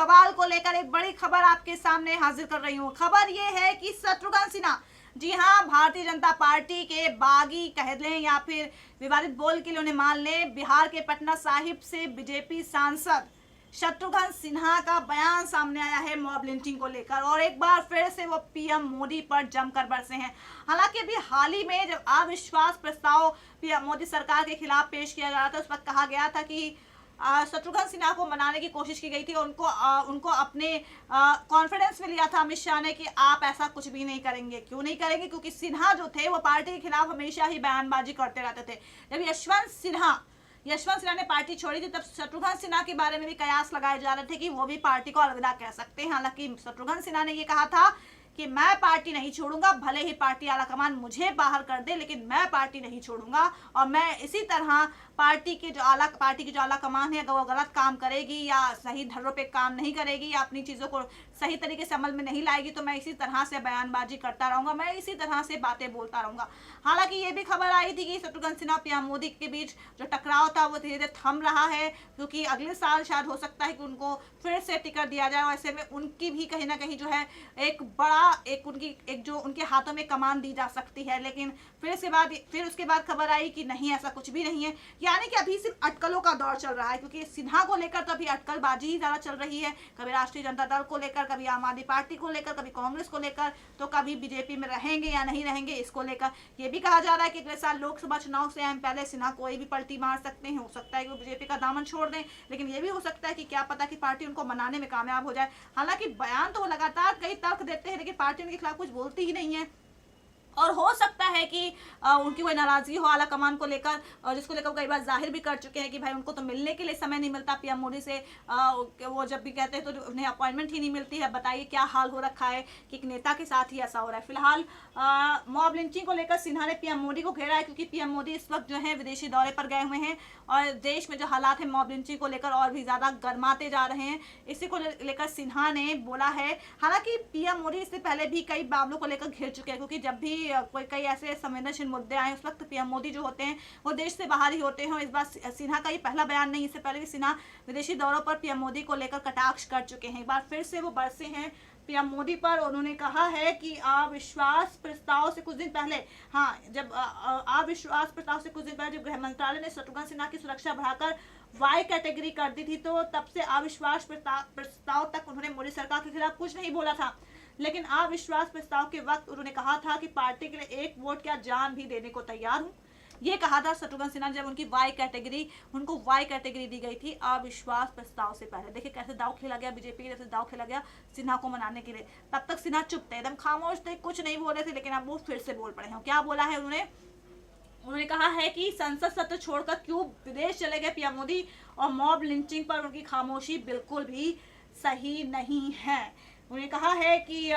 बवाल को लेकर एक बड़ी खबर आपके सामने हाजिर कर रही हूँ। खबर ये है कि शत्रुघ्न सिन्हा, जी हाँ, भारतीय जनता पार्टी के बागी कह लें या फिर विवादित बोल के लिए उन्हें मान लें, बिहार के पटना साहिब से बीजेपी सांसद शत्रुघ्न सिन्हा का बयान सामने आया है मॉब लिंचिंग को लेकर, और एक बार फिर से वो पीएम मोदी पर जमकर बरसे हैं। हालांकि अभी हाल ही में जब अविश्वास प्रस्ताव पीएम मोदी सरकार के खिलाफ पेश किया जा रहा था, उस वक्त कहा गया था कि शत्रुघ्न सिन्हा को मनाने की कोशिश की गई थी। उनको अपने कॉन्फिडेंस में लिया था अमित शाह ने कि आप ऐसा कुछ भी नहीं करेंगे। क्यों नहीं करेंगे? क्योंकि सिन्हा जो थे वो पार्टी के खिलाफ हमेशा ही बयानबाजी करते रहते थे। जब यशवंत सिन्हा ने पार्टी छोड़ी थी, तब शत्रुघ्न सिन्हा के बारे में भी कयास लगाए जा रहे थे कि वो भी पार्टी को अलविदा कह सकते हैं। हालांकि शत्रुघ्न सिन्हा ने ये कहा था कि मैं पार्टी नहीं छोड़ूंगा, भले ही पार्टी आलाकमान मुझे बाहर कर दे, लेकिन मैं पार्टी नहीं छोड़ूंगा। और मैं इसी तरह पार्टी की जो आला कमान है, अगर वो गलत काम करेगी या सही धर्रों पे काम नहीं करेगी या अपनी चीज़ों को सही तरीके से अमल में नहीं लाएगी, तो मैं इसी तरह से बयानबाजी करता रहूँगा, मैं इसी तरह से बातें बोलता रहूँगा। हालांकि ये भी खबर आई थी कि शत्रुघ्न सिन्हा पीएम मोदी के बीच जो टकराव था वो धीरे धीरे थम रहा है, क्योंकि अगले साल शायद हो सकता है कि उनको फिर से टिकट दिया जाए। और ऐसे में उनकी भी कहीं ना कहीं जो है एक जो उनके हाथों में कमान दी जा सकती है। लेकिन फिर उसके बाद खबर आई कि नहीं, ऐसा कुछ भी नहीं है। यानी कि अभी सिर्फ अटकलों का दौर चल रहा है, क्योंकि सिन्हा को लेकर तो अभी अटकलबाजी ही ज़्यादा चल रही है। कभी राष्ट्रीय जनता दल को लेकर, कभी आम आदमी पार्टी को लेकर, कभी कांग्रेस को लेकर, तो कभी बीजेपी में रहेंगे या नहीं रहेंगे इसको लेकर। ये भी कहा जा रहा है कि अगले साल लोकसभा चुनाव से पहले सिन्हा कोई भी पलटी मार सकते हैं। हो सकता है कि वो बीजेपी का दामन छोड़ दें, लेकिन ये भी हो सकता है कि क्या पता कि पार्टी उनको मनाने में कामयाब हो जाए। हालांकि बयान तो वो लगातार कई तर्क देते हैं, लेकिन पार्टी उनके खिलाफ कुछ बोलती ही नहीं है। और हो सकता है कि उनकी कोई नाराजगी हो आला कमान को लेकर, और जिसको लेकर कई बार जाहिर भी कर चुके हैं कि भाई उनको तो मिलने के लिए समय नहीं मिलता पीएम मोदी से। वो जब भी कहते हैं तो उन्हें अपॉइंटमेंट ही नहीं मिलती है। बताइए क्या हाल हो रखा है कि एक नेता के साथ ही ऐसा हो रहा है। फिलहाल मॉब लिंचिंग को लेकर सिन्हा ने पीएम मोदी को घेरा है, क्योंकि पीएम मोदी इस वक्त जो है विदेशी दौरे पर गए हुए हैं और देश में जो हालात है मॉब लिंचिंग को लेकर और भी ज़्यादा गर्माते जा रहे हैं। इसी को लेकर सिन्हा ने बोला है। हालांकि पीएम मोदी इससे पहले भी कई मामलों को लेकर घिर चुके हैं, क्योंकि जब भी कई ऐसे संवेदनशील मुद्दे आए, उस वक्त पीएम मोदी जो होते हैं वो देश से बाहर ही होते हैं। इस बार सिन्हा का ये पहला बयान नहीं, इससे पहले भी सिन्हा विदेशी दौरों पर पीएम मोदी को लेकर कटाक्ष कर चुके हैं। एक बार फिर से वो बरसे हैं पीएम मोदी पर। उन्होंने कहा है कि अविश्वास प्रस्ताव से कुछ दिन पहले, जब अविश्वास प्रस्ताव से कुछ दिन पहले जब गृह मंत्रालय ने शत्रुघ्न सिन्हा की सुरक्षा बढ़ाकर वाई कैटेगरी कर दी थी, तो तब से अविश्वास प्रस्ताव तक उन्होंने मोदी सरकार के खिलाफ कुछ नहीं बोला था। लेकिन अविश्वास प्रस्ताव के वक्त उन्होंने कहा था कि पार्टी के लिए एक वोट क्या जान भी देने को तैयार हूं। ये कहा था शत्रुघ्न सिन्हा जब उनको वाई कैटेगरी दी गई थी अविश्वास प्रस्ताव से पहले। देखिए कैसे दाव खेला गया, बीजेपी की तरफ से दाव खेला गया सिन्हा को मनाने के लिए। तब तक सिन्हा चुप थे, एकदम खामोश थे, कुछ नहीं बोल रहे थे, लेकिन अब वो फिर से बोल पड़े हैं। क्या बोला है उन्होंने कहा है कि संसद सत्र छोड़कर क्यों विदेश चले गए पीएम मोदी, और मॉब लिंचिंग पर उनकी खामोशी बिल्कुल भी सही नहीं है। उन्होंने कहा है कि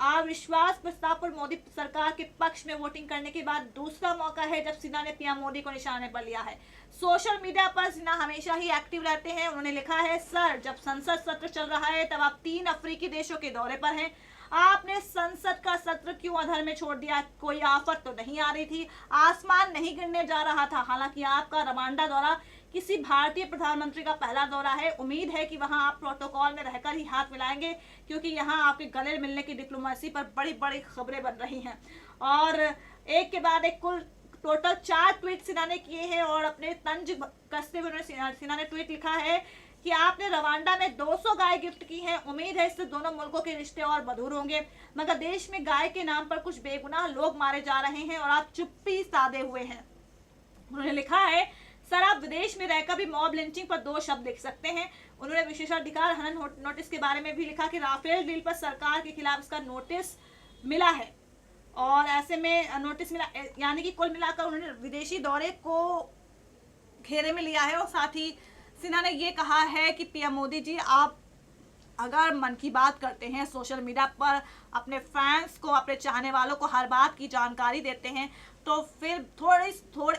अविश्वास प्रस्ताव पर मोदी सरकार के पक्ष में वोटिंग करने के बाद दूसरा मौका है जब सिन्हा ने पीएम मोदी को निशाने पर लिया है। सोशल मीडिया पर सिन्हा हमेशा ही एक्टिव रहते हैं। उन्होंने लिखा है, सर जब संसद सत्र चल रहा है तब आप 3 अफ्रीकी देशों के दौरे पर हैं, आपने संसद का सत्र क्यों अधर में छोड़ दिया? कोई आफत तो नहीं आ रही थी, आसमान नहीं गिरने जा रहा था। हालांकि आपका रवांडा दौरा किसी भारतीय प्रधानमंत्री का पहला दौरा है। उम्मीद है कि वहां आप प्रोटोकॉल में रहकर ही हाथ मिलाएंगे, क्योंकि यहां आपके गले मिलने की डिप्लोमेसी पर बड़ी बड़ी खबरें बन रही हैं। और एक के बाद एक कुल टोटल 4 ट्वीट सिन्हा ने किए हैं, और अपने तंज कसते हुए सिन्हा ने ट्वीट लिखा है कि आपने रवांडा में 200 गाय गिफ्ट की हैं। उम्मीद है इससे दोनों मुल्कों के रिश्ते और मधुर होंगे, मगर देश में गाय के नाम पर कुछ बेगुनाह लोग मारे जा रहे हैं और आप चुप्पी साधे हुए हैं। उन्होंने लिखा है, सर आप विदेश में रहकर भी मॉब लिंचिंग पर 2 शब्द लिख सकते हैं। उन्होंने विशेषाधिकार हनन नोटिस के बारे में भी लिखा कि राफेल डील पर सरकार के खिलाफ इसका नोटिस मिला है, और ऐसे में नोटिस मिला, यानी कि कुल मिलाकर उन्होंने विदेशी दौरे को घेरे में लिया है। और साथ ही सिन्हा ने ये कहा है कि पीएम मोदी जी, आप अगर मन की बात करते हैं सोशल मीडिया पर अपने फैंस को, अपने चाहने वालों को हर बात की जानकारी देते हैं, तो फिर थोड़े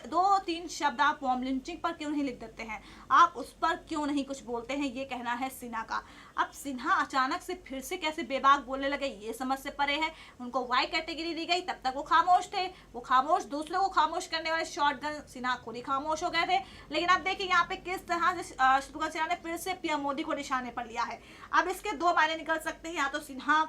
2-3 शब्द आप मॉब लिंचिंग पर क्यों नहीं लिख देते हैं, आप उस पर क्यों नहीं कुछ बोलते हैं, ये कहना है सिन्हा का। अब सिन्हा अचानक से फिर से कैसे बेबाक बोलने लगे, ये समझ से परे है। उनको वाई कैटेगरी दी गई, तब तक वो खामोश थे, वो खामोश, दूसरों को खामोश करने वाले शॉटगन सिन्हा खुद ही खामोश हो गए थे। लेकिन अब देखिए यहाँ पे किस तरह से शत्रुघ्न सिन्हा ने फिर से पीएम मोदी को निशाने पर लिया है। अब इसके दो मायने निकल सकते हैं, या तो सिन्हा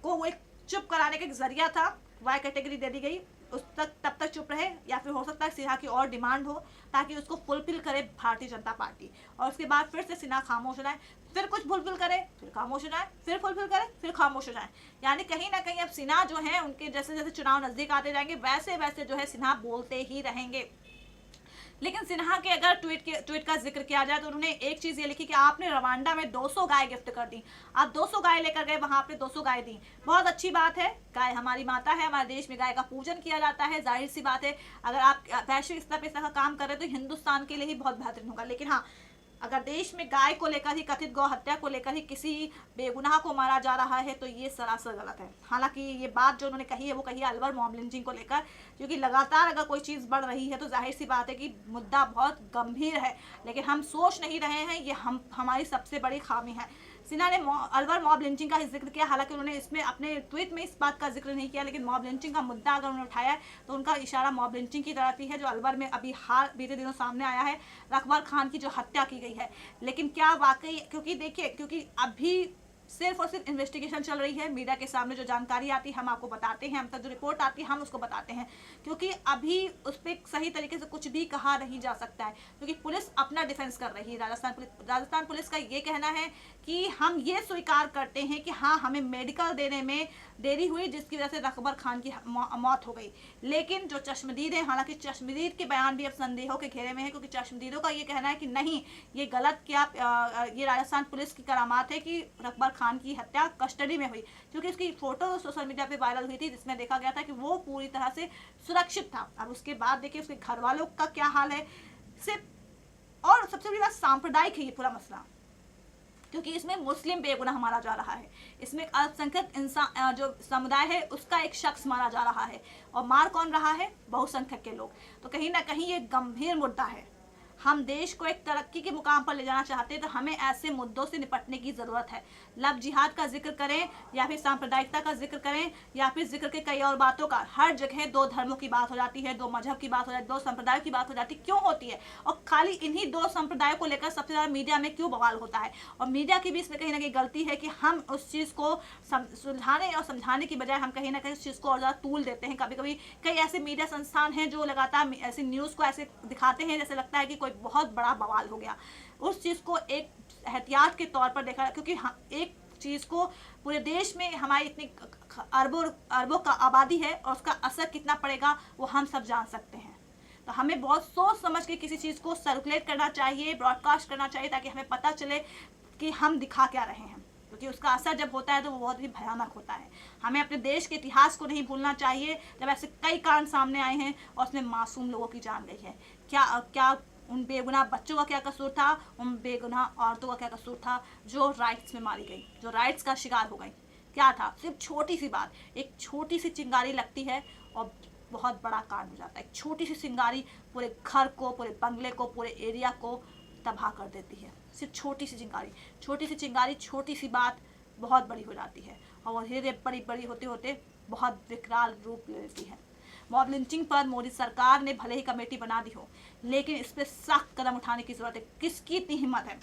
को वो एक चुप कराने का एक जरिया था, वाई कैटेगरी दे दी गई, उस तक तब तक चुप रहे, या फिर हो सकता है सिन्हा की और डिमांड हो ताकि उसको फुलफिल करे भारतीय जनता पार्टी, और उसके बाद फिर से सिन्हा खामोश हो जाए, फिर कुछ फुलफिल करे, फिर खामोश हो जाए, फिर फुलफिल करे, फिर खामोश हो जाए। यानी कहीं ना कहीं अब सिन्हा जो है उनके जैसे जैसे चुनाव नजदीक आते जाएंगे वैसे वैसे जो है सिन्हा बोलते ही रहेंगे। लेकिन सिन्हा के अगर ट्वीट का जिक्र किया जाए तो उन्होंने एक चीज ये लिखी कि आपने रवांडा में 200 गाय गिफ्ट कर दी, आप 200 गाय लेकर गए, वहां आपने 200 गाय दी, बहुत अच्छी बात है, गाय हमारी माता है, हमारे देश में गाय का पूजन किया जाता है, जाहिर सी बात है अगर आप वैश्विक स्तर पर इस तरह का काम कर रहे हैं तो हिंदुस्तान के लिए ही बहुत बेहतरीन होगा। लेकिन हाँ, अगर देश में गाय को लेकर ही, कथित गौ हत्या को लेकर ही किसी बेगुनाह को मारा जा रहा है तो ये सरासर गलत है। हालांकि ये बात जो उन्होंने कही है वो कही है अलवर मॉब लिंचिंग को लेकर, क्योंकि लगातार अगर कोई चीज़ बढ़ रही है तो जाहिर सी बात है कि मुद्दा बहुत गंभीर है, लेकिन हम सोच नहीं रहे हैं, ये हमारी सबसे बड़ी खामी है। सिन्हा ने अलवर मॉब लिंचिंग का ही जिक्र किया, हालांकि उन्होंने इसमें अपने ट्वीट में इस बात का जिक्र नहीं किया, लेकिन मॉब लिंचिंग का मुद्दा अगर उन्होंने उठाया है तो उनका इशारा मॉब लिंचिंग की तरफ ही है, जो अलवर में अभी हाल बीते दिनों सामने आया है, रकबर खान की जो हत्या की गई है। लेकिन क्या वाकई, क्योंकि देखिए, क्योंकि अभी सिर्फ और सिर्फ इन्वेस्टिगेशन चल रही है, मीडिया के सामने जो जानकारी आती है हम आपको बताते हैं, हम तक जो रिपोर्ट आती है हम उसको बताते हैं, क्योंकि अभी उस पर सही तरीके से कुछ भी कहा नहीं जा सकता है, क्योंकि पुलिस अपना डिफेंस कर रही है। राजस्थान पुलिस का ये कहना है कि हम ये स्वीकार करते हैं कि हाँ, हमें मेडिकल देने में देरी हुई जिसकी वजह से रकबर खान की मौत हो गई। लेकिन जो चश्मदीद है, हालांकि चश्मदीद के बयान भी अब संदेहों के घेरे में है, क्योंकि चश्मदीदों का ये कहना है कि नहीं, ये गलत किया, ये राजस्थान पुलिस की करामात है कि रकबर खान की हत्या कस्टडी में हुई, क्योंकि उसकी फोटो सोशल मीडिया पे वायरल हुई थी जिसमें देखा गया था कि वो पूरी तरह से सुरक्षित था। अब उसके बाद देखिए उसके घर वालों का क्या हाल है, सिर्फ और सबसे बड़ी बात सांप्रदायिक है ये पूरा मसला, क्योंकि इसमें मुस्लिम बेगुनाह मारा जा रहा है, इसमें अल्पसंख्यक इंसान जो समुदाय है उसका एक शख्स मारा जा रहा है, और मार कौन रहा है, बहुसंख्यक के लोग। तो कहीं ना कहीं ये गंभीर मुद्दा है। हम देश को एक तरक्की के मुकाम पर ले जाना चाहते हैं तो हमें ऐसे मुद्दों से निपटने की ज़रूरत है। लव जिहाद का जिक्र करें या फिर सांप्रदायिकता का जिक्र करें या फिर जिक्र के कई और बातों का, हर जगह दो धर्मों की बात हो जाती है, दो मजहब की बात हो जाती है, दो संप्रदायों की बात हो जाती है। क्यों होती है? और खाली इन्हीं दो संप्रदायों को लेकर सबसे ज़्यादा मीडिया में क्यों बवाल होता है? और मीडिया की भी इसमें कहीं ना कहीं गलती है कि हम उस चीज़ को सुलझाने और समझाने की बजाय हम कहीं ना कहीं उस चीज़ को और ज़्यादा तूल देते हैं। कभी कभी कई ऐसे मीडिया संस्थान हैं जो लगातार ऐसी न्यूज़ को ऐसे दिखाते हैं जैसे लगता है कि कोई बहुत बड़ा बवाल हो गया। उस चीज़ को एक एहतियात के तौर पर देखा, क्योंकि एक चीज़ को पूरे देश में हमारी इतनी अरबों का आबादी है और उसका असर कितना पड़ेगा वो हम सब जान सकते हैं। तो हमें बहुत सोच समझ के किसी चीज़ को सर्कुलेट करना चाहिए, ब्रॉडकास्ट करना चाहिए, ताकि हमें पता चले कि हम दिखा क्या रहे हैं, क्योंकि उसका असर जब होता है तो वो बहुत ही भयानक होता है। हमें अपने देश के इतिहास को नहीं भूलना चाहिए, जब ऐसे कई कांड सामने आए हैं और उसमें मासूम लोगों की जान गई है। क्या उन बेगुनाह बच्चों का क्या कसूर था, उन बेगुनाह औरतों का क्या कसूर था जो राइट्स में मारी गई, जो राइट्स का शिकार हो गई? क्या था? सिर्फ छोटी सी बात, एक छोटी सी चिंगारी लगती है और बहुत बड़ा कांड हो जाता है। एक छोटी सी चिंगारी पूरे घर को, पूरे बंगले को, पूरे एरिया को तबाह कर देती है। सिर्फ छोटी सी चिंगारी, छोटी सी बात बहुत बड़ी हो जाती है, और वो धीरे बड़ी बड़ी होते होते बहुत विकराल रूप ले लेती है। मॉब लिंचिंग पर मोदी सरकार ने भले ही कमेटी बना दी हो, लेकिन इस पर सख्त कदम उठाने की जरूरत है। किसकी इतनी हिम्मत है?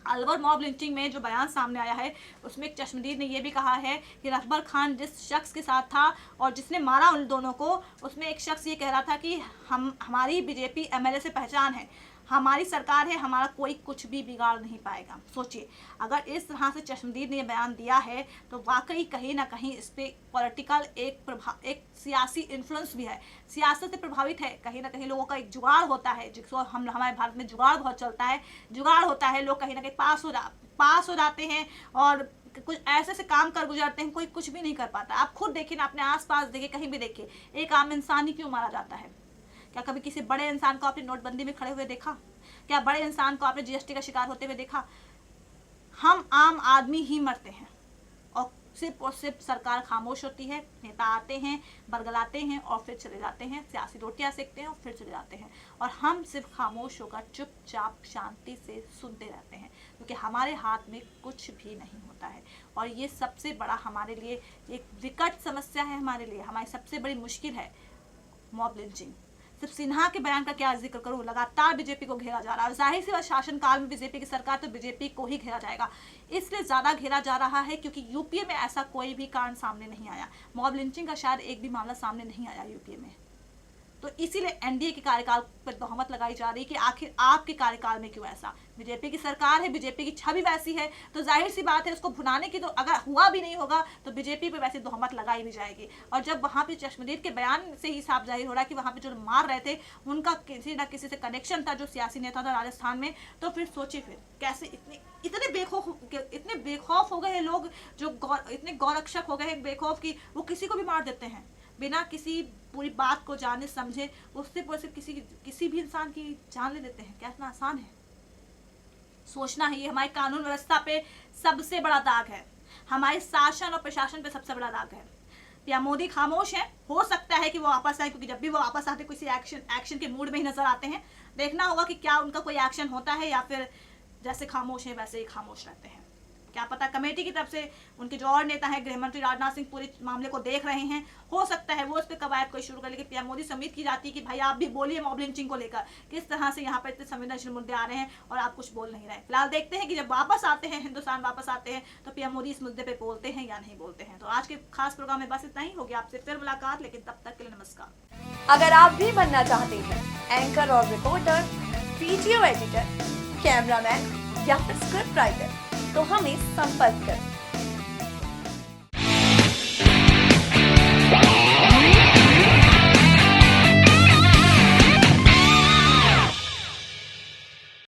अलवर मॉब लिंचिंग में जो बयान सामने आया है उसमें एक चश्मदीद ने यह भी कहा है कि रकबर खान जिस शख्स के साथ था और जिसने मारा उन दोनों को, उसमें एक शख्स ये कह रहा था कि हमारी बीजेपी एमएलए से पहचान है, हमारी सरकार है, हमारा कोई कुछ भी बिगाड़ नहीं पाएगा। सोचिए, अगर इस तरह से चश्मदीद ने बयान दिया है तो वाकई कहीं ना कहीं इस पर पॉलिटिकल एक सियासी इन्फ्लुएंस भी है, सियासत से प्रभावित है। कहीं ना कहीं लोगों का एक जुगाड़ होता है, जिसको हमारे भारत में जुगाड़ बहुत चलता है, जुगाड़ होता है, लोग कहीं ना कहीं पास हो जाते हैं और कुछ ऐसे से काम कर गुजरते हैं, कोई कुछ भी नहीं कर पाता। आप खुद देखिए ना, अपने आसपास देखिए, कहीं भी देखिए, एक आम इंसान ही क्यों मारा जाता है? क्या कभी किसी बड़े इंसान को आपने नोटबंदी में खड़े हुए देखा? क्या बड़े इंसान को आपने जीएसटी का शिकार होते हुए देखा? हम आम आदमी ही मरते हैं, और सिर्फ और सिर्फ सरकार खामोश होती है, नेता आते हैं, बरगलाते हैं और फिर चले जाते हैं, सियासी रोटियां सेकते हैं और फिर चले जाते हैं, और हम सिर्फ खामोश होकर चुपचाप शांति से सुनते रहते हैं, क्योंकि हमारे हाथ में कुछ भी नहीं होता है। और ये सबसे बड़ा हमारे लिए एक विकट समस्या है, हमारे लिए हमारी सबसे बड़ी मुश्किल है मॉब लिंचिंग। सिर्फ सिन्हा के बयान का क्या जिक्र करूं, लगातार बीजेपी को घेरा जा रहा है। जाहिर सी बात, शासनकाल में बीजेपी की सरकार, तो बीजेपी को ही घेरा जाएगा। इसलिए ज़्यादा घेरा जा रहा है क्योंकि यूपीए में ऐसा कोई भी कारण सामने नहीं आया, मॉब लिंचिंग का शायद एक भी मामला सामने नहीं आया यूपीए में। तो इसीलिए एनडीए के कार्यकाल पर तोहमत लगाई जा रही है कि आखिर आपके कार्यकाल में क्यों ऐसा। बीजेपी की सरकार है, बीजेपी की छवि वैसी है, तो जाहिर सी बात है उसको भुनाने की, तो अगर हुआ भी नहीं होगा तो बीजेपी पे वैसे तोहमत लगाई भी जाएगी। और जब वहाँ पे चश्मदीद के बयान से ही साफ जाहिर हो रहा है कि वहाँ पे जो मार रहे थे उनका किसी ना किसी से कनेक्शन था, जो सियासी नेता था राजस्थान में, तो फिर सोचिए फिर कैसे इतने बेखौफ हो गए हैं लोग, जो इतने गौरक्षक हो गए हैं बेखौफ की वो किसी को भी मार देते हैं बिना किसी पूरी बात को जाने समझे, उससे किसी भी इंसान की जान ले लेते हैं। क्या इतना आसान है? सोचना है। ये हमारी कानून व्यवस्था पे सबसे बड़ा दाग है, हमारे शासन और प्रशासन पे सबसे बड़ा दाग है। पीएम मोदी खामोश हैं, हो सकता है कि वो वापस आए, क्योंकि जब भी वो वापस आते किसी एक्शन के मूड में ही नजर आते हैं। देखना होगा कि क्या उनका कोई एक्शन होता है या फिर जैसे खामोश है वैसे ही खामोश रहते हैं। क्या पता कमेटी की तरफ से उनके जो और नेता हैं, गृह मंत्री राजनाथ सिंह, पूरे मामले को देख रहे हैं, हो सकता है वो उस पर कवायद कोई शुरू कर। लेकिन पीएम मोदी से उम्मीद की जाती है कि भाई आप भी बोलिए मॉब लिंचिंग को लेकर, किस तरह से यहाँ पर इतने संवेदनशील मुद्दे आ रहे हैं और आप कुछ बोल नहीं रहे। फिलहाल देखते हैं कि जब वापस आते हैं, हिंदुस्तान वापस आते हैं, तो पीएम मोदी इस मुद्दे पर बोलते हैं या नहीं बोलते हैं। तो आज के खास प्रोग्राम में बस इतना ही। होगी आपसे फिर मुलाकात, लेकिन तब तक के लिए नमस्कार। अगर आप भी बनना चाहते हैं एंकर और रिपोर्टर, वीडियो एडिटर, कैमरामैन या फिर स्क्रिप्ट राइटर, तो हमें संपर्क करें।